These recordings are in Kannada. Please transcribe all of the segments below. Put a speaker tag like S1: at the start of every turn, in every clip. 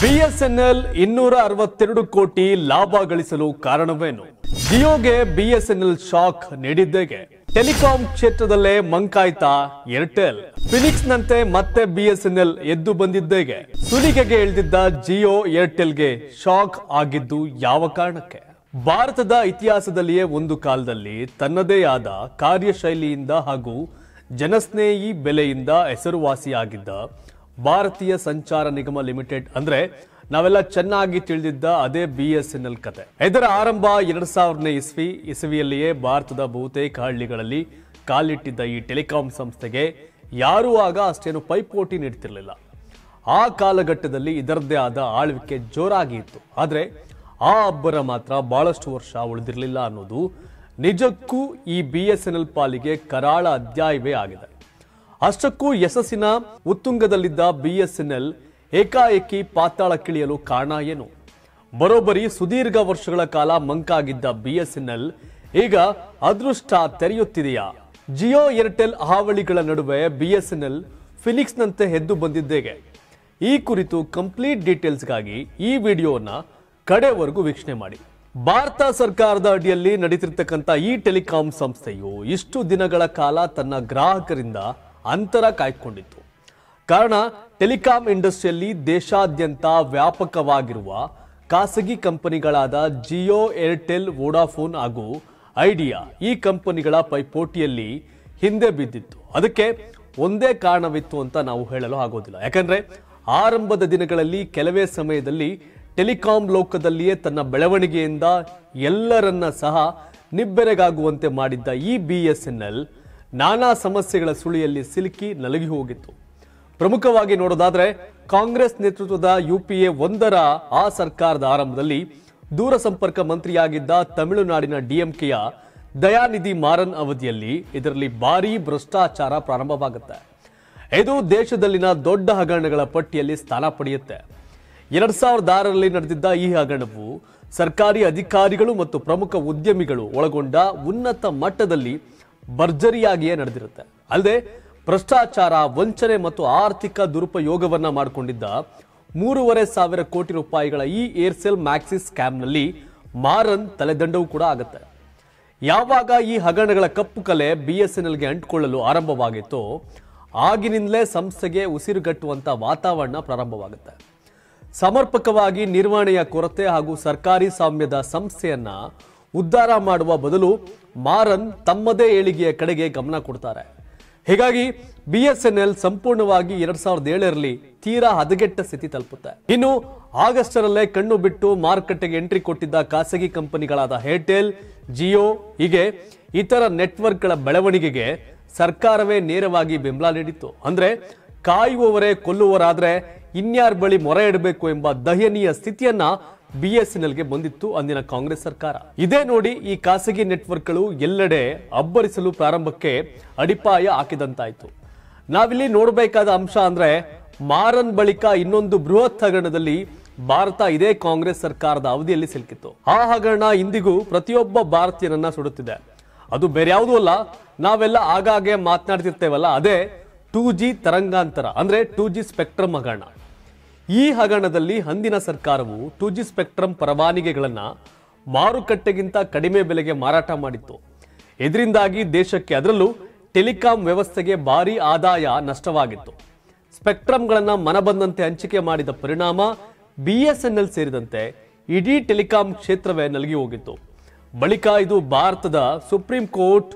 S1: BSNL 262 ಕೋಟಿ ಲಾಭ ಗಳಿಸಲು ಕಾರಣವೇನು? ಜಿಯೋಗೆ BSNL ಶಾಕ್ ನೀಡಿದ್ದೇಗೆ? ಟೆಲಿಕಾಂ ಕ್ಷೇತ್ರದಲ್ಲೇ ಮಂಕಾಯ್ತಾ ಏರ್ಟೆಲ್? ಫಿನಿಕ್ಸ್ ನಂತೆ ಮತ್ತೆ BSNL ಎದ್ದು ಬಂದಿದ್ದೇಗೆ? ಸುಲಿಗೆಗೆ ಇಳಿದಿದ್ದ ಜಿಯೋ ಏರ್ಟೆಲ್ಗೆ ಶಾಕ್ ಆಗಿದ್ದು ಯಾವ ಕಾರಣಕ್ಕೆ? ಭಾರತದ ಇತಿಹಾಸದಲ್ಲಿಯೇ ಒಂದು ಕಾಲದಲ್ಲಿ ತನ್ನದೇ ಆದ ಕಾರ್ಯಶೈಲಿಯಿಂದ ಹಾಗೂ ಜನಸ್ನೇಹಿ ಬೆಲೆಯಿಂದ ಹೆಸರುವಾಸಿಯಾಗಿದ್ದ ಭಾರತೀಯ ಸಂಚಾರ ನಿಗಮ ಲಿಮಿಟೆಡ್ ಅಂದ್ರೆ ನಾವೆಲ್ಲ ಚೆನ್ನಾಗಿ ತಿಳಿದಿದ್ದ ಅದೇ BSNL ಕತೆ. ಇದರ ಆರಂಭ 2000ನೇ ಇಸವಿಯಲ್ಲಿಯೇ ಭಾರತದ ಬಹುತೇಕ ಹಳ್ಳಿಗಳಲ್ಲಿ ಕಾಲಿಟ್ಟಿದ್ದ ಈ ಟೆಲಿಕಾಂ ಸಂಸ್ಥೆಗೆ ಯಾರೂ ಆಗ ಅಷ್ಟೇನು ಪೈಪೋಟಿ ನೀಡ್ತಿರ್ಲಿಲ್ಲ. ಆ ಕಾಲಘಟ್ಟದಲ್ಲಿ ಇದರದ್ದೇ ಆದ ಆಳ್ವಿಕೆ ಜೋರಾಗಿ ಇತ್ತು. ಆದ್ರೆ ಆ ಅಬ್ಬರ ಮಾತ್ರ ಬಹಳಷ್ಟು ವರ್ಷ ಉಳಿದಿರಲಿಲ್ಲ ಅನ್ನೋದು ನಿಜಕ್ಕೂ ಈ BSNL ಪಾಲಿಗೆ ಕರಾಳ ಅಧ್ಯಾಯವೇ ಆಗಿದೆ. ಅಷ್ಟಕ್ಕೂ ಯಶಸ್ಸಿನ ಉತ್ತುಂಗದಲ್ಲಿದ್ದ BSNL ಏಕಾಏಕಿ ಪಾತಾಳಕ್ಕಿಳಿಯಲು ಕಾರಣ ಏನು? ಬರೋಬ್ಬರಿ ಸುದೀರ್ಘ ವರ್ಷಗಳ ಕಾಲ ಮಂಕಾಗಿದ್ದ BSNL ಈಗ ಅದೃಷ್ಟ ತೆರೆಯುತ್ತಿದೆಯಾ? ಜಿಯೋ ಏರ್ಟೆಲ್ ಹಾವಳಿಗಳ ನಡುವೆ BSNL ಫಿನಿಕ್ಸ್ನಂತೆ ಎದ್ದು ಬಂದಿದ್ದೇಗೆ? ಈ ಕುರಿತು ಕಂಪ್ಲೀಟ್ ಡೀಟೇಲ್ಸ್ಗಾಗಿ ಈ ವಿಡಿಯೋನ ಕಡೆವರೆಗೂ ವೀಕ್ಷಣೆ ಮಾಡಿ. ಭಾರತ ಸರ್ಕಾರದ ಅಡಿಯಲ್ಲಿ ನಡೀತಿರ್ತಕ್ಕಂಥ ಈ ಟೆಲಿಕಾಂ ಸಂಸ್ಥೆಯು ಇಷ್ಟು ದಿನಗಳ ಕಾಲ ತನ್ನ ಗ್ರಾಹಕರಿಂದ ಅಂತರ ಕಾಯ್ದುಕೊಂಡಿತ್ತು. ಕಾರಣ ಟೆಲಿಕಾಂ ಇಂಡಸ್ಟ್ರಿಯಲ್ಲಿ ದೇಶಾದ್ಯಂತ ವ್ಯಾಪಕವಾಗಿರುವ ಖಾಸಗಿ ಕಂಪನಿಗಳಾದ ಜಿಯೋ, ಏರ್ಟೆಲ್, ವೋಡಾಫೋನ್ ಹಾಗೂ ಐಡಿಯಾ ಈ ಕಂಪನಿಗಳ ಪೈಪೋಟಿಯಲ್ಲಿ ಹಿಂದೆ ಬಿದ್ದಿತ್ತು. ಅದಕ್ಕೆ ಒಂದೇ ಕಾರಣವಿತ್ತು ಅಂತ ನಾವು ಹೇಳಲು ಆಗೋದಿಲ್ಲ. ಯಾಕಂದ್ರೆ ಆರಂಭದ ದಿನಗಳಲ್ಲಿ ಕೆಲವೇ ಸಮಯದಲ್ಲಿ ಟೆಲಿಕಾಂ ಲೋಕದಲ್ಲಿಯೇ ತನ್ನ ಬೆಳವಣಿಗೆಯಿಂದ ಎಲ್ಲರನ್ನ ಸಹ ನಿಬ್ಬೆರಗಾಗುವಂತೆ ಮಾಡಿದ್ದ ಈ BSNL ನಾನಾ ಸಮಸ್ಯೆಗಳ ಸುಳಿಯಲ್ಲಿ ಸಿಲುಕಿ ನಲುಗಿ ಹೋಗಿತ್ತು. ಪ್ರಮುಖವಾಗಿ ನೋಡೋದಾದ್ರೆ ಕಾಂಗ್ರೆಸ್ ನೇತೃತ್ವದ UPA 1ರ ಆ ಸರ್ಕಾರದ ಆರಂಭದಲ್ಲಿ ದೂರಸಂಪರ್ಕ ಮಂತ್ರಿಯಾಗಿದ್ದ ತಮಿಳುನಾಡಿನ DMKಯ ದಯಾನಿಧಿ ಮಾರನ್ ಅವಧಿಯಲ್ಲಿ ಇದರಲ್ಲಿ ಭಾರೀ ಭ್ರಷ್ಟಾಚಾರ ಪ್ರಾರಂಭವಾಗುತ್ತೆ. ಇದು ದೇಶದಲ್ಲಿನ ದೊಡ್ಡ ಹಗರಣಗಳ ಪಟ್ಟಿಯಲ್ಲಿ ಸ್ಥಾನ ಪಡೆಯುತ್ತೆ. 2006ರಲ್ಲಿ ನಡೆದಿದ್ದ ಈ ಹಗರಣವು ಸರ್ಕಾರಿ ಅಧಿಕಾರಿಗಳು ಮತ್ತು ಪ್ರಮುಖ ಉದ್ಯಮಿಗಳು ಒಳಗೊಂಡ ಉನ್ನತ ಮಟ್ಟದಲ್ಲಿ ಭರ್ಜರಿಯಾಗಿಯೇ ನಡೆದಿರುತ್ತೆ. ಅಲ್ಲದೆ ಭ್ರಷ್ಟಾಚಾರ, ವಂಚನೆ ಮತ್ತು ಆರ್ಥಿಕ ದುರುಪಯೋಗವನ್ನ ಮಾಡಿಕೊಂಡಿದ್ದ 3,500 ಕೋಟಿ ರೂಪಾಯಿಗಳ ಈ ಏರ್ಸೆಲ್ ಮ್ಯಾಕ್ಸಿಸ್ ಸ್ಕ್ಯಾಮ್ನಲ್ಲಿ ಮಾರನ್ ತಲೆದಂಡವೂ ಕೂಡ ಆಗುತ್ತೆ. ಯಾವಾಗ ಈ ಹಗರಣಗಳ ಕಪ್ಪು ಕಲೆ BSNLಗೆ ಅಂಟಿಕೊಳ್ಳಲು ಆರಂಭವಾಗಿತ್ತೋ ಆಗಿನಿಂದಲೇ ಸಂಸ್ಥೆಗೆ ಉಸಿರುಗಟ್ಟುವಂತ ವಾತಾವರಣ ಪ್ರಾರಂಭವಾಗುತ್ತೆ. ಸಮರ್ಪಕವಾಗಿ ನಿರ್ವಹಣೆಯ ಕೊರತೆ ಹಾಗೂ ಸರ್ಕಾರಿ ಸ್ವಾಮ್ಯದ ಸಂಸ್ಥೆಯನ್ನ ಉದ್ಧಾರ ಮಾಡುವ ಬದಲು ಮಾರನ್ ತಮ್ಮದೇ ಏಳಿಗೆಯ ಕಡೆಗೆ ಗಮನ ಕೊಡ್ತಾರೆ. ಹೀಗಾಗಿ BSNL ಸಂಪೂರ್ಣವಾಗಿ 2007ರಲ್ಲಿ ತೀರಾ ಹದಗೆಟ್ಟ ಸ್ಥಿತಿ ತಲುಪುತ್ತೆ. ಇನ್ನು ಆಗಸ್ಟರಲ್ಲೇ ಕಣ್ಣು ಬಿಟ್ಟು ಮಾರುಕಟ್ಟೆಗೆ ಎಂಟ್ರಿ ಕೊಟ್ಟಿದ್ದ ಖಾಸಗಿ ಕಂಪನಿಗಳಾದ ಏರ್ಟೆಲ್, ಜಿಯೋ ಹೀಗೆ ಇತರ ನೆಟ್ವರ್ಕ್ಗಳ ಬೆಳವಣಿಗೆಗೆ ಸರ್ಕಾರವೇ ನೇರವಾಗಿ ಬೆಂಬಲ ನೀಡಿತ್ತು. ಅಂದ್ರೆ ಕಾಯುವವರೇ ಕೊಲ್ಲುವರಾದ್ರೆ ಇನ್ಯಾರ ಬಳಿ ಮೊರೆ ಇಡಬೇಕು ಎಂಬ ದಯನೀಯ ಸ್ಥಿತಿಯನ್ನ BSNLಗೆ ಬಂದಿತ್ತು ಅಂದಿನ ಕಾಂಗ್ರೆಸ್ ಸರ್ಕಾರ. ಇದೇ ನೋಡಿ ಈ ಖಾಸಗಿ ನೆಟ್ವರ್ಕ್ಗಳು ಎಲ್ಲೆಡೆ ಅಬ್ಬರಿಸಲು ಪ್ರಾರಂಭಕ್ಕೆ ಅಡಿಪಾಯ ಹಾಕಿದಂತಾಯ್ತು. ನಾವಿಲ್ಲಿ ನೋಡಬೇಕಾದ ಅಂಶ ಅಂದ್ರೆ ಮಾರನ್ ಬಳಿಕ ಇನ್ನೊಂದು ಬೃಹತ್ ಹಗರಣದಲ್ಲಿ ಭಾರತ ಇದೇ ಕಾಂಗ್ರೆಸ್ ಸರ್ಕಾರದ ಅವಧಿಯಲ್ಲಿ ಸಿಲುಕಿತ್ತು. ಆ ಹಗರಣ ಇಂದಿಗೂ ಪ್ರತಿಯೊಬ್ಬ ಭಾರತೀಯನನ್ನ ಸುಡುತ್ತಿದೆ. ಅದು ಬೇರೆ ಯಾವುದೂ ಅಲ್ಲ, ನಾವೆಲ್ಲ ಆಗಾಗ್ಗೆ ಮಾತನಾಡ್ತಿರ್ತೇವಲ್ಲ, ಅದೇ 2G ತರಂಗಾಂತರ ಅಂದ್ರೆ 2G ಸ್ಪೆಕ್ಟ್ರಮ್ ಹಗರಣ. ಈ ಹಗರಣದಲ್ಲಿ ಅಂದಿನ ಸರ್ಕಾರವು 2G ಸ್ಪೆಕ್ಟ್ರಮ್ ಪರವಾನಗಿಗಳನ್ನ ಮಾರುಕಟ್ಟೆಗಿಂತ ಕಡಿಮೆ ಬೆಲೆಗೆ ಮಾರಾಟ ಮಾಡಿತ್ತು. ಇದರಿಂದಾಗಿ ದೇಶಕ್ಕೆ, ಅದರಲ್ಲೂ ಟೆಲಿಕಾಂ ವ್ಯವಸ್ಥೆಗೆ ಭಾರಿ ಆದಾಯ ನಷ್ಟವಾಗಿತ್ತು. ಸ್ಪೆಕ್ಟ್ರಮ್ಗಳನ್ನ ಮನಬಂದಂತೆ ಹಂಚಿಕೆ ಮಾಡಿದ ಪರಿಣಾಮ BSNL ಸೇರಿದಂತೆ ಇಡೀ ಟೆಲಿಕಾಂ ಕ್ಷೇತ್ರವೇ ನಲಗಿ ಹೋಗಿತ್ತು. ಬಳಿಕ ಇದು ಭಾರತದ ಸುಪ್ರೀಂ ಕೋರ್ಟ್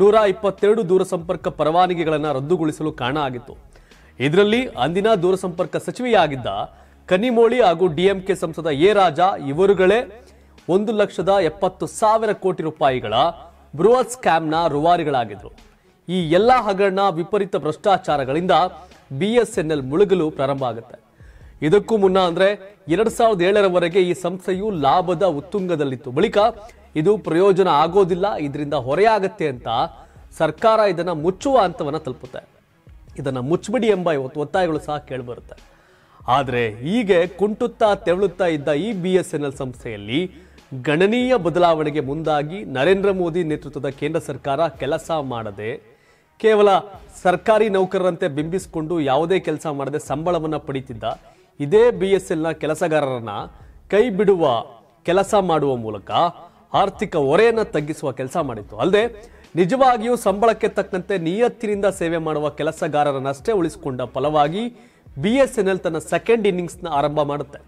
S1: 122 ದೂರಸಂಪರ್ಕ ಪರವಾನಗಿಗಳನ್ನು ರದ್ದುಗೊಳಿಸಲು ಕಾರಣ ಆಗಿತ್ತು. ಇದರಲ್ಲಿ ಅಂದಿನ ದೂರಸಂಪರ್ಕ ಸಚಿವೆಯಾಗಿದ್ದ ಕನಿಮೋಳಿ ಹಾಗೂ DMK ಸಂಸದ ಎ ರಾಜಾ ಇವರುಗಳೇ 1,70,000 ಕೋಟಿ ರೂಪಾಯಿಗಳ ಬೃಹತ್ ಸ್ಕ್ಯಾಮ್ನ ರೂವಾರಿಗಳಾಗಿದ್ರು. ಈ ಎಲ್ಲಾ ಹಗರಣ, ವಿಪರೀತ ಭ್ರಷ್ಟಾಚಾರಗಳಿಂದ BSNL ಮುಳುಗಲು ಪ್ರಾರಂಭ ಆಗುತ್ತೆ. ಇದಕ್ಕೂ ಮುನ್ನ ಅಂದ್ರೆ 2007ರವರೆಗೆ ಈ ಸಂಸ್ಥೆಯು ಲಾಭದ ಉತ್ತುಂಗದಲ್ಲಿತ್ತು. ಬಳಿಕ ಇದು ಪ್ರಯೋಜನ ಆಗೋದಿಲ್ಲ, ಇದರಿಂದ ಹೊರೆಯಾಗತ್ತೆ ಅಂತ ಸರ್ಕಾರ ಇದನ್ನ ಮುಚ್ಚುವ ಹಂತವನ್ನ ತಲುಪುತ್ತೆ. ಇದನ್ನ ಮುಚ್ಚಬಿಡಿ ಎಂಬ ಒತ್ತಾಯಗಳು ಸಹ ಕೇಳಿಬರುತ್ತೆ. ಆದ್ರೆ ಹೀಗೆ ಕುಂಟುತ್ತಾ ತೆವಳುತ್ತಾ ಇದ್ದ ಈ BSNL ಸಂಸ್ಥೆಯಲ್ಲಿ ಗಣನೀಯ ಬದಲಾವಣೆಗೆ ಮುಂದಾಗಿ ನರೇಂದ್ರ ಮೋದಿ ನೇತೃತ್ವದ ಕೇಂದ್ರ ಸರ್ಕಾರ ಕೆಲಸ ಮಾಡದೆ ಕೇವಲ ಸರ್ಕಾರಿ ನೌಕರರಂತೆ ಬಿಂಬಿಸಿಕೊಂಡು ಯಾವುದೇ ಕೆಲಸ ಮಾಡದೆ ಸಂಬಳವನ್ನ ಪಡೆಯುತ್ತಿದ್ದ ಇದೇ BSNL ಕೆಲಸಗಾರರನ್ನ ಕೈ ಬಿಡುವ ಕೆಲಸ ಮಾಡುವ ಮೂಲಕ ಆರ್ಥಿಕ ಹೊರೆಯನ್ನು ತಗ್ಗಿಸುವ ಕೆಲಸ ಮಾಡಿತ್ತು. ಅಲ್ಲದೆ ನಿಜವಾಗಿಯೂ ಸಂಬಳಕ್ಕೆ ತಕ್ಕಂತೆ ನಿಯತ್ತಿನಿಂದ ಸೇವೆ ಮಾಡುವ ಕೆಲಸಗಾರರನ್ನಷ್ಟೇ ಉಳಿಸಿಕೊಂಡ ಫಲವಾಗಿ BSNL ತನ್ನ ಸೆಕೆಂಡ್ ಇನ್ನಿಂಗ್ಸ್ನ ಆರಂಭ ಮಾಡುತ್ತೆ.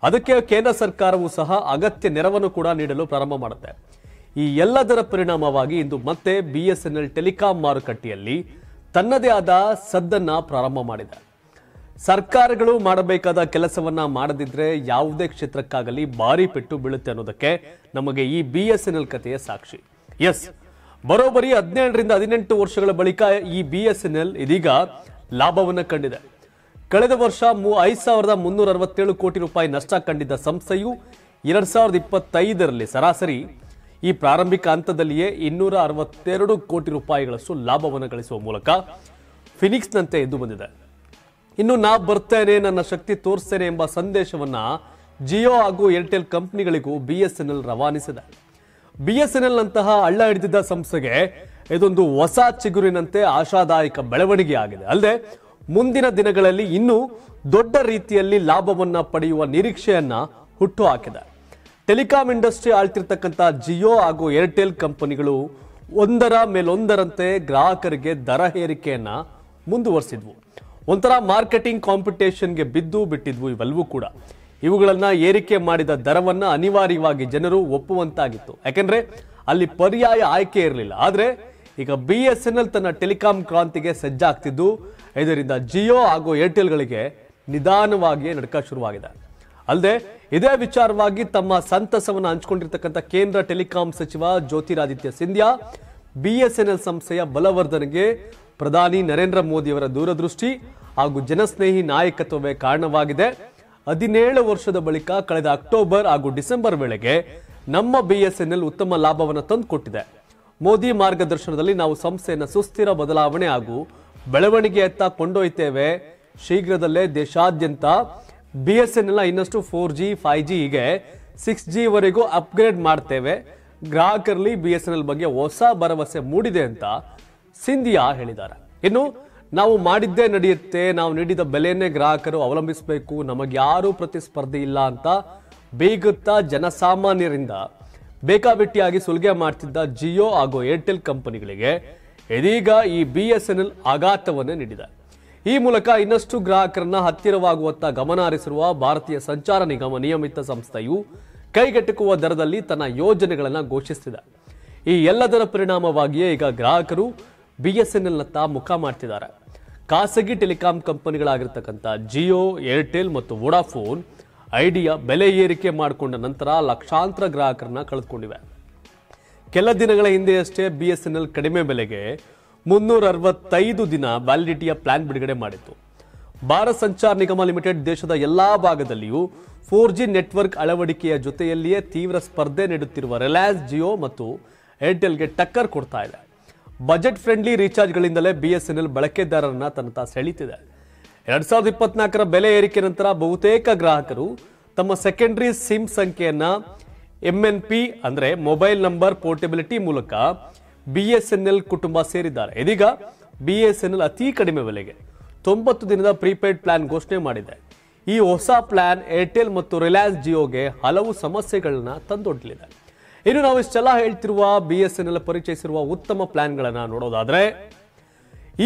S1: ಅದಕ್ಕೆ ಕೇಂದ್ರ ಸರ್ಕಾರವೂ ಸಹ ಅಗತ್ಯ ನೆರವನ್ನು ಕೂಡ ನೀಡಲು ಪ್ರಾರಂಭ ಮಾಡುತ್ತೆ. ಈ ಎಲ್ಲದರ ಪರಿಣಾಮವಾಗಿ ಇಂದು ಮತ್ತೆ BSNL ಟೆಲಿಕಾಂ ಮಾರುಕಟ್ಟೆಯಲ್ಲಿ ತನ್ನದೇ ಆದ ಸದ್ದನ್ನ ಪ್ರಾರಂಭ ಮಾಡಿದೆ. ಸರ್ಕಾರಗಳು ಮಾಡಬೇಕಾದ ಕೆಲಸವನ್ನ ಮಾಡದಿದ್ರೆ ಯಾವುದೇ ಕ್ಷೇತ್ರಕ್ಕಾಗಲಿ ಭಾರಿ ಪೆಟ್ಟು ಬೀಳುತ್ತೆ ಅನ್ನೋದಕ್ಕೆ ನಮಗೆ ಈ BSNL ಕಥೆಯ ಸಾಕ್ಷಿ. ಎಸ್, ಬರೋಬ್ಬರಿ 17ರಿಂದ 18 ವರ್ಷಗಳ ಬಳಿಕ ಈ BSNL ಇದೀಗ ಲಾಭವನ್ನು ಕಂಡಿದೆ. ಕಳೆದ ವರ್ಷ 5,367 ಕೋಟಿ ರೂಪಾಯಿ ನಷ್ಟ ಕಂಡಿದ್ದ ಸಂಸ್ಥೆಯು 2025ರಲ್ಲಿ ಸರಾಸರಿ ಈ ಪ್ರಾರಂಭಿಕ ಹಂತದಲ್ಲಿಯೇ 262 ಕೋಟಿ ರೂಪಾಯಿಗಳಷ್ಟು ಲಾಭವನ್ನು ಗಳಿಸುವ ಮೂಲಕ ಫಿನಿಕ್ಸ್ನಂತೆ ಎದ್ದು ಬಂದಿದೆ. ಇನ್ನು ನಾ ಬರ್ತೇನೆ, ನನ್ನ ಶಕ್ತಿ ತೋರಿಸ್ತೇನೆ ಎಂಬ ಸಂದೇಶವನ್ನ ಜಿಯೋ ಹಾಗೂ ಏರ್ಟೆಲ್ ಕಂಪನಿಗಳಿಗೂ BSNL ರವಾನಿಸಿದೆ. BSNL ನಂತಹ ಹಳ್ಳ ಹಿಡಿದಿದ್ದ ಸಂಸ್ಥೆಗೆ ಇದೊಂದು ಹೊಸ ಚಿಗುರಿನಂತೆ ಆಶಾದಾಯಕ ಬೆಳವಣಿಗೆ ಆಗಿದೆ. ಅಲ್ಲದೆ ಮುಂದಿನ ದಿನಗಳಲ್ಲಿ ಇನ್ನೂ ದೊಡ್ಡ ರೀತಿಯಲ್ಲಿ ಲಾಭವನ್ನ ಪಡೆಯುವ ನಿರೀಕ್ಷೆಯನ್ನ ಹುಟ್ಟು ಹಾಕಿದೆ. ಟೆಲಿಕಾಂ ಇಂಡಸ್ಟ್ರಿ ಆಳ್ತಿರ್ತಕ್ಕಂಥ ಜಿಯೋ ಹಾಗೂ ಏರ್ಟೆಲ್ ಕಂಪನಿಗಳು ಒಂದರ ಮೇಲೊಂದರಂತೆ ಗ್ರಾಹಕರಿಗೆ ದರ ಏರಿಕೆಯನ್ನ ಮುಂದುವರಿಸಿದ್ವು. ಒಂಥರ ಮಾರ್ಕೆಟಿಂಗ್ ಕಾಂಪಿಟೇಷನ್ಗೆ ಬಿದ್ದು ಬಿಟ್ಟಿದ್ವು ಇವೆಲ್ಲವೂ ಕೂಡ. ಇವುಗಳನ್ನ ಏರಿಕೆ ಮಾಡಿದ ದರವನ್ನ ಅನಿವಾರ್ಯವಾಗಿ ಜನರು ಒಪ್ಪುವಂತಾಗಿತ್ತು, ಯಾಕೆಂದ್ರೆ ಅಲ್ಲಿ ಪರ್ಯಾಯ ಆಯ್ಕೆ ಇರಲಿಲ್ಲ. ಆದ್ರೆ ಈಗ BSNL ತನ್ನ ಟೆಲಿಕಾಂ ಕ್ರಾಂತಿಗೆ ಸಜ್ಜಾಗ್ತಿದ್ದು, ಇದರಿಂದ ಜಿಯೋ ಹಾಗೂ ಏರ್ಟೆಲ್ಗಳಿಗೆ ನಿಧಾನವಾಗಿಯೇ ನಡಕ ಶುರುವಾಗಿದೆ. ಅಲ್ಲದೆ ಇದೇ ವಿಚಾರವಾಗಿ ತಮ್ಮ ಸಂತಸವನ್ನು ಹಂಚಿಕೊಂಡಿರ್ತಕ್ಕಂಥ ಕೇಂದ್ರ ಟೆಲಿಕಾಂ ಸಚಿವ ಜ್ಯೋತಿರಾದಿತ್ಯ ಸಿಂಧ್ಯಾ BSNL ಸಂಸ್ಥೆಯ ಬಲವರ್ಧನೆಗೆ ಪ್ರಧಾನಿ ನರೇಂದ್ರ ಮೋದಿಯವರ ದೂರದೃಷ್ಟಿ ಹಾಗೂ ಜನಸ್ನೇಹಿ ನಾಯಕತ್ವವೇ ಕಾರಣವಾಗಿದೆ. 17 ವರ್ಷದ ಬಳಿಕ ಕಳೆದ ಅಕ್ಟೋಬರ್ ಹಾಗೂ ಡಿಸೆಂಬರ್ ವೇಳೆಗೆ ನಮ್ಮ BSNL ಉತ್ತಮ ಲಾಭವನ್ನು ತಂದುಕೊಟ್ಟಿದೆ. ಮೋದಿ ಮಾರ್ಗದರ್ಶನದಲ್ಲಿ ನಾವು ಸಂಸ್ಥೆಯನ್ನು ಸುಸ್ಥಿರ ಬದಲಾವಣೆ ಹಾಗೂ ಬೆಳವಣಿಗೆಯತ್ತ ಕೊಂಡೊಯ್ತೇವೆ. ಶೀಘ್ರದಲ್ಲೇ ದೇಶಾದ್ಯಂತ BSNL ಇನ್ನಷ್ಟು 4G 5G ಹೀಗೆ 6G ವರೆಗೂ ಅಪ್ಗ್ರೇಡ್ ಮಾಡ್ತೇವೆ. ಗ್ರಾಹಕರಲ್ಲಿ BSNL ಬಗ್ಗೆ ಹೊಸ ಭರವಸೆ ಮೂಡಿದೆ ಅಂತ ಸಿಂಧಿಯಾ ಹೇಳಿದ್ದಾರೆ. ಇನ್ನು ನಾವು ಮಾಡಿದ್ದೇ ನಡೆಯುತ್ತೆ, ನಾವು ನೀಡಿದ ಬೆಲೆಯನ್ನೇ ಗ್ರಾಹಕರು ಅವಲಂಬಿಸಬೇಕು, ನಮಗೆ ಯಾರೂ ಪ್ರತಿಸ್ಪರ್ಧಿ ಇಲ್ಲ ಅಂತ ಬೇಗುತ್ತಾ ಜನಸಾಮಾನ್ಯರಿಂದ ಬೇಕಾಬಿಟ್ಟಿಯಾಗಿ ಸುಲಿಗೆ ಮಾಡ್ತಿದ್ದ ಜಿಯೋ ಹಾಗೂ ಏರ್ಟೆಲ್ ಕಂಪನಿಗಳಿಗೆ ಇದೀಗ ಈ BSNL ಆಘಾತವನ್ನೇ ನೀಡಿದೆ. ಈ ಮೂಲಕ ಇನ್ನಷ್ಟು ಗ್ರಾಹಕರನ್ನ ಹತ್ತಿರವಾಗುವತ್ತ ಗಮನ ಹರಿಸಿರುವ ಭಾರತೀಯ ಸಂಚಾರ ನಿಗಮ ನಿಯಮಿತ ಸಂಸ್ಥೆಯು ಕೈಗೆಟುಕುವ ದರದಲ್ಲಿ ತನ್ನ ಯೋಜನೆಗಳನ್ನು ಘೋಷಿಸಿದೆ. ಈ ಎಲ್ಲದರ ಪರಿಣಾಮವಾಗಿಯೇ ಈಗ ಗ್ರಾಹಕರು BSNL ನತ್ತ ಮುಖ ಮಾಡ್ತಿದ್ದಾರೆ. ಖಾಸಗಿ ಟೆಲಿಕಾಂ ಕಂಪನಿಗಳಾಗಿರ್ತಕ್ಕಂಥ ಜಿಯೋ, ಏರ್ಟೆಲ್ ಮತ್ತು ವೋಡಾಫೋನ್ ಐಡಿಯಾ ಬೆಲೆ ಏರಿಕೆ ಮಾಡಿಕೊಂಡ ನಂತರ ಲಕ್ಷಾಂತರ ಗ್ರಾಹಕರನ್ನ ಕಳೆದುಕೊಂಡಿವೆ. ಕೆಲ ದಿನಗಳ ಹಿಂದೆಯಷ್ಟೇ BSNL ಕಡಿಮೆ ಬೆಲೆಗೆ 365 ದಿನ ವ್ಯಾಲಿಡಿಟಿಯ ಪ್ಲಾನ್ ಬಿಡುಗಡೆ ಮಾಡಿತ್ತು. ಭಾರತ್ ಸಂಚಾರ್ ನಿಗಮ ಲಿಮಿಟೆಡ್ ದೇಶದ ಎಲ್ಲಾ ಭಾಗದಲ್ಲಿಯೂ 4G ನೆಟ್ವರ್ಕ್ ಅಳವಡಿಕೆಯ ಜೊತೆಯಲ್ಲಿಯೇ ತೀವ್ರ ಸ್ಪರ್ಧೆ ನೀಡುತ್ತಿರುವ ರಿಲಯನ್ಸ್, ಜಿಯೋ ಮತ್ತು ಏರ್ಟೆಲ್ಗೆ ಟಕ್ಕರ್ ಕೊಡ್ತಾ ಇದೆ. ಬಜೆಟ್ ಫ್ರೆಂಡ್ಲಿ ರೀಚಾರ್ಜ್ಗಳಿಂದಲೇ BSNL ಬಳಕೆದಾರರನ್ನ ತನ್ನ ಸೆಳೀತಿದೆ. 2024ರ ಬೆಲೆ ಏರಿಕೆ ನಂತರ ಬಹುತೇಕ ಗ್ರಾಹಕರು ತಮ್ಮ ಸೆಕೆಂಡರಿ ಸಿಮ್ ಸಂಖ್ಯೆಯನ್ನ MNP ಅಂದ್ರೆ ಮೊಬೈಲ್ ನಂಬರ್ ಪೋರ್ಟಬಿಲಿಟಿ ಮೂಲಕ BSNL ಕುಟುಂಬ ಸೇರಿದ್ದಾರೆ. ಇದೀಗ BSNL ಅತಿ ಕಡಿಮೆ ಬೆಲೆಗೆ 90 ದಿನದ ಪ್ರೀಪೇಡ್ ಪ್ಲಾನ್ ಘೋಷಣೆ ಮಾಡಿದೆ. ಈ ಹೊಸ ಪ್ಲಾನ್ ಏರ್ಟೆಲ್ ಮತ್ತು ರಿಲಯನ್ಸ್ ಜಿಯೋಗೆ ಹಲವು ಸಮಸ್ಯೆಗಳನ್ನ ತಂದೊಡ್ಡಲಿದೆ. ಇನ್ನು ನಾವು ಇಷ್ಟೆಲ್ಲ ಹೇಳ್ತಿರುವ BSNL ಪರಿಚಯಿಸಿರುವ ಉತ್ತಮ ಪ್ಲಾನ್ಗಳನ್ನ ನೋಡೋದಾದ್ರೆ,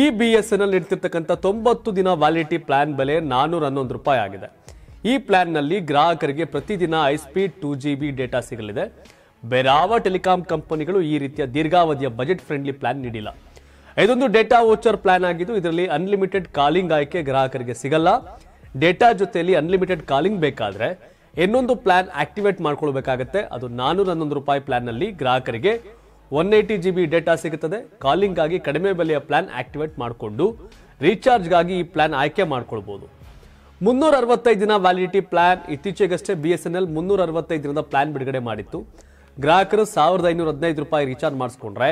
S1: ಈ BSNL ನೀಡ್ತಿರ್ತಕ್ಕಂಥ 90 ದಿನ ವ್ಯಾಲಿಡಿಟಿ ಪ್ಲಾನ್ ಬೆಲೆ 411 ರೂಪಾಯಿ ಆಗಿದೆ. ಈ ಪ್ಲಾನ್ ನಲ್ಲಿ ಗ್ರಾಹಕರಿಗೆ ಪ್ರತಿದಿನ ಹೈಸ್ಪೀಡ್ 2GB ಡೇಟಾ ಸಿಗಲಿದೆ. ಬೇರಾವ ಟೆಲಿಕಾಂ ಕಂಪನಿಗಳು ಈ ರೀತಿಯ ದೀರ್ಘಾವಧಿಯ ಬಜೆಟ್ ಫ್ರೆಂಡ್ಲಿ ಪ್ಲಾನ್ ನೀಡಿಲ್ಲ. ಇದೊಂದು ಡೇಟಾ ವೋಚರ್ ಪ್ಲಾನ್ ಆಗಿದ್ದು, ಇದರಲ್ಲಿ ಅನ್ಲಿಮಿಟೆಡ್ ಕಾಲಿಂಗ್ ಆಯ್ಕೆ ಗ್ರಾಹಕರಿಗೆ ಸಿಗಲ್ಲ. ಡೇಟಾ ಜೊತೆಯಲ್ಲಿ ಅನ್ಲಿಮಿಟೆಡ್ ಕಾಲಿಂಗ್ ಬೇಕಾದ್ರೆ ಇನ್ನೊಂದು ಪ್ಲಾನ್ ಆಕ್ಟಿವೇಟ್ ಮಾಡ್ಕೊಳ್ಬೇಕಾಗತ್ತೆ. ಅದು 411 ರೂಪಾಯಿ ಪ್ಲಾನ್ ನಲ್ಲಿ ಗ್ರಾಹಕರಿಗೆ 180GB ಡೇಟಾ ಸಿಗುತ್ತದೆ. ಕಾಲಿಂಗ್ ಆಗಿ ಕಡಿಮೆ ಬೆಲೆಯ ಪ್ಲಾನ್ ಆಕ್ಟಿವೇಟ್ ಮಾಡಿಕೊಂಡು ರೀಚಾರ್ಜ್ಗಾಗಿ ಈ ಪ್ಲಾನ್ ಆಯ್ಕೆ ಮಾಡ್ಕೊಳ್ಬಹುದು. 365 ದಿನ ವ್ಯಾಲಿಡಿಟಿ ಪ್ಲಾನ್ ಇತ್ತೀಚೆಗಷ್ಟೇ BSNL 365 ದಿನದ ಪ್ಲಾನ್ ಬಿಡುಗಡೆ ಮಾಡಿತ್ತು. ಗ್ರಾಹಕರು 1515 ರೂಪಾಯಿ ರೀಚಾರ್ಜ್ ಮಾಡಿಸ್ಕೊಂಡ್ರೆ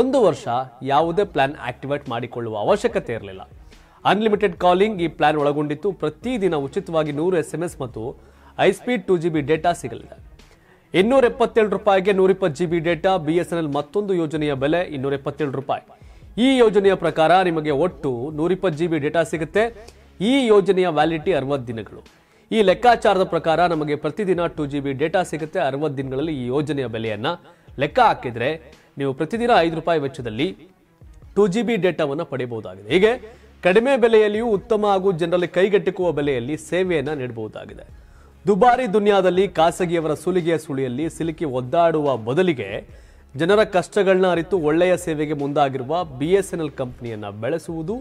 S1: 1 ವರ್ಷ ಯಾವುದೇ ಪ್ಲಾನ್ ಆಕ್ಟಿವೇಟ್ ಮಾಡಿಕೊಳ್ಳುವ ಅವಶ್ಯಕತೆ ಇರಲಿಲ್ಲ. ಅನ್ಲಿಮಿಟೆಡ್ ಕಾಲಿಂಗ್ ಈ ಪ್ಲಾನ್ ಒಳಗೊಂಡಿತ್ತು. ಪ್ರತಿದಿನ ಉಚಿತವಾಗಿ 100 SMS ಮತ್ತು ಹೈಸ್ಪೀಡ್ 2GB ಡೇಟಾ ಸಿಗಲಿದೆ. 277 ರೂಪಾಯಿಗೆ 120GB ಡೇಟಾ. BSNL ಮತ್ತೊಂದು ಯೋಜನೆಯ ಬೆಲೆ 277 ರೂಪಾಯಿ. ಈ ಯೋಜನೆಯ ಪ್ರಕಾರ ನಿಮಗೆ ಒಟ್ಟು 120GB ಡೇಟಾ ಸಿಗುತ್ತೆ. ಈ ಯೋಜನೆಯ ವ್ಯಾಲಿಡಿಟಿ 60 ದಿನಗಳು. ಈ ಲೆಕ್ಕಾಚಾರದ ಪ್ರಕಾರ ನಮಗೆ ಪ್ರತಿದಿನ 2GB ಡೇಟಾ ಸಿಗುತ್ತೆ. 60 ದಿನಗಳಲ್ಲಿ ಈ ಯೋಜನೆಯ ಬೆಲೆಯನ್ನ ಲೆಕ್ಕ ಹಾಕಿದ್ರೆ ನೀವು ಪ್ರತಿದಿನ ₹5 ವೆಚ್ಚದಲ್ಲಿ 2GB ಡೇಟಾವನ್ನು ಪಡೆಯಬಹುದಾಗಿದೆ. ಹೀಗೆ ಕಡಿಮೆ ಬೆಲೆಯಲ್ಲಿಯೂ ಉತ್ತಮ ಹಾಗೂ ಜನರಲ್ಲಿ ಕೈಗೆಟುಕುವ ಬೆಲೆಯಲ್ಲಿ ಸೇವೆಯನ್ನ ನೀಡಬಹುದಾಗಿದೆ. ದುಬಾರಿ ದುನಿಯಾದಲ್ಲಿ ಖಾಸಗಿಯವರ ಸುಲಿಗೆಯ ಸುಳಿಯಲ್ಲಿ ಸಿಲುಕಿ ಒದ್ದಾಡುವ ಬದಲಿಗೆ ಜನರ ಕಷ್ಟಗಳನ್ನ ಅರಿತು ಒಳ್ಳೆಯ ಸೇವೆಗೆ ಮುಂದಾಗಿರುವ BSNL ಕಂಪನಿಯನ್ನ ಬೆಳೆಸುವುದು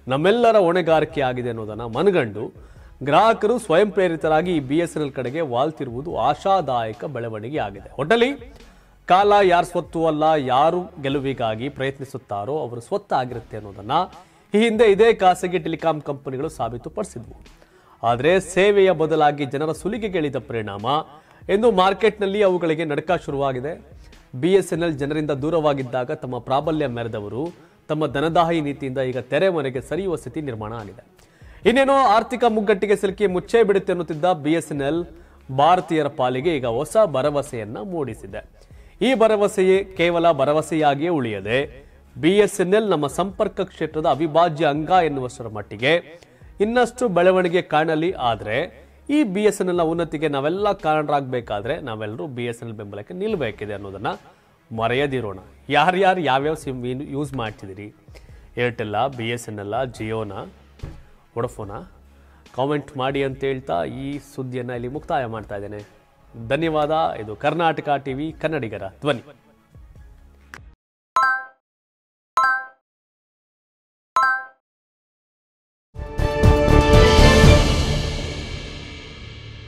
S1: ನಮ್ಮೆಲ್ಲರ ಹೊಣೆಗಾರಿಕೆ ಆಗಿದೆ ಅನ್ನೋದನ್ನ ಮನಗಂಡು ಗ್ರಾಹಕರು ಸ್ವಯಂ ಪ್ರೇರಿತರಾಗಿ ಈ BSNL ಕಡೆಗೆ ವಾಲ್ತಿರುವುದು ಆಶಾದಾಯಕ ಬೆಳವಣಿಗೆ ಆಗಿದೆ. ಒಟ್ಟಲ್ಲಿ ಕಾಲ ಯಾರ ಸ್ವತ್ತು ಅಲ್ಲ, ಯಾರು ಗೆಲುವಿಗಾಗಿ ಪ್ರಯತ್ನಿಸುತ್ತಾರೋ ಅವರು ಸ್ವತ್ತಾಗಿರುತ್ತೆ ಅನ್ನೋದನ್ನ ಈ ಹಿಂದೆ ಇದೇ ಖಾಸಗಿ ಟೆಲಿಕಾಂ ಕಂಪನಿಗಳು ಸಾಬೀತುಪಡಿಸಿದ್ವು. ಆದರೆ ಸೇವೆಯ ಬದಲಾಗಿ ಜನರ ಸುಲಿಗೆಗಿಳಿದ ಪರಿಣಾಮ ಎಂದು ಮಾರ್ಕೆಟ್ನಲ್ಲಿ ಅವುಗಳಿಗೆ ನಡಕ ಶುರುವಾಗಿದೆ. BSNL ಜನರಿಂದ ದೂರವಾಗಿದ್ದಾಗ ತಮ್ಮ ಪ್ರಾಬಲ್ಯ ಮೆರೆದವರು ತಮ್ಮ ಧನದಾಹಿ ನೀತಿಯಿಂದ ಈಗ ತೆರೆ ಮನೆಗೆ ಸರಿಯುವ ಸ್ಥಿತಿ ನಿರ್ಮಾಣ ಆಗಿದೆ. ಇನ್ನೇನೋ ಆರ್ಥಿಕ ಮುಗ್ಗಟ್ಟಿಗೆ ಸಿಲುಕಿ ಮುಚ್ಚೇ ಬಿಡುತ್ತೆ ಅನ್ನುತ್ತಿದ್ದ BSNL ಭಾರತೀಯರ ಪಾಲಿಗೆ ಈಗ ಹೊಸ ಭರವಸೆಯನ್ನ ಮೂಡಿಸಿದೆ. ಈ ಭರವಸೆಯೇ ಕೇವಲ ಭರವಸೆಯಾಗಿಯೇ ಉಳಿಯದೆ BSNL ನಮ್ಮ ಸಂಪರ್ಕ ಕ್ಷೇತ್ರದ ಅವಿಭಾಜ್ಯ ಅಂಗ ಎನ್ನುವಷ್ಟರ ಮಟ್ಟಿಗೆ ಇನ್ನಷ್ಟು ಬೆಳವಣಿಗೆ ಕಾಣಲಿ. ಆದರೆ ಈ BSNL ಉನ್ನತಿಗೆ ನಾವೆಲ್ಲ ಕಾರಣರಾಗಬೇಕಾದ್ರೆ ನಾವೆಲ್ಲರೂ BSNL ಬೆಂಬಲಕ್ಕೆ ನಿಲ್ಲಬೇಕಿದೆ ಅನ್ನೋದನ್ನ ಮರೆಯದಿರೋಣ. ಯಾರ್ಯಾರು ಯಾವ್ಯಾವ ಸಿಮ್ ಯೂಸ್ ಮಾಡ್ತಿದ್ದೀರಿ, ಏರ್ಟೆಲ್ಲ, BSNL, ಜಿಯೋನ, ವೊಡಫೋನ, ಕಾಮೆಂಟ್ ಮಾಡಿ ಅಂತ ಹೇಳ್ತಾ ಈ ಸುದ್ದಿಯನ್ನು ಇಲ್ಲಿ ಮುಕ್ತಾಯ ಮಾಡ್ತಾ ಇದ್ದೇನೆ. ಧನ್ಯವಾದ. ಇದು ಕರ್ನಾಟಕ ಟಿವಿ, ಕನ್ನಡಿಗರ ಧ್ವನಿ.